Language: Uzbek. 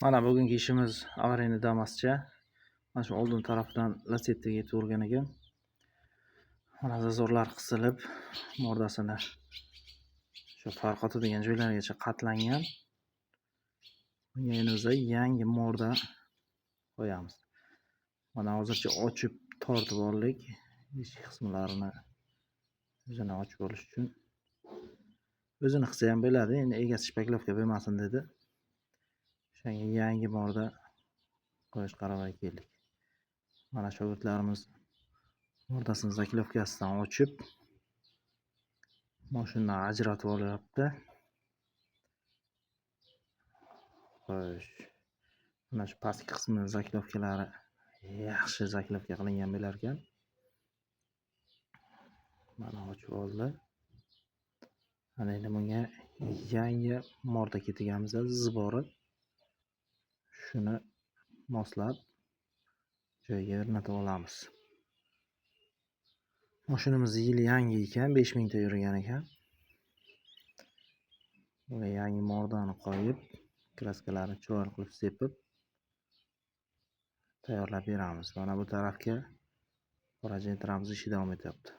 Mana bugungi ishimiz avariyni Damas'cha. Mana shu oldin tarafdan lasettaga yetib olgan ekan. Mana zazorlar qisilib, mordasini shu farqotadigan joylarigacha qatlangan. Bunga endi biz yangi morda qo'yamiz. Mana hozircha ochib tortib oldik. Eshik qismlarini o'zini ochib olish uchun. O'zini qilsa ham bo'ladi, endi egasi shpaklovka bo'lmasin dedi. O'shanga yangi morda qo'yish qaroriga keldik. Mana shogirdlarimiz mordasini zaklovkasidan ochib, mashinadan ajratib olyapti. Xo'sh. Mana shu pastki qismini zaklovkalari yaxshi zaklovka qilingan bo'lar ekan. Mana ochib oldi. Mana endi bunga yangi morda ketiganmiz zibori. Shuni moslab joyiga o'rnatib olamiz. Mashinamiz yili yangi ekan, 5000 ta yurgan ekan. Bunga yangi mordani qo'yib, kraskalarni chiroyli qilib sepib tayyorlab beramiz. Mana bu tarafga qora jentramiz ishi davom etyapti.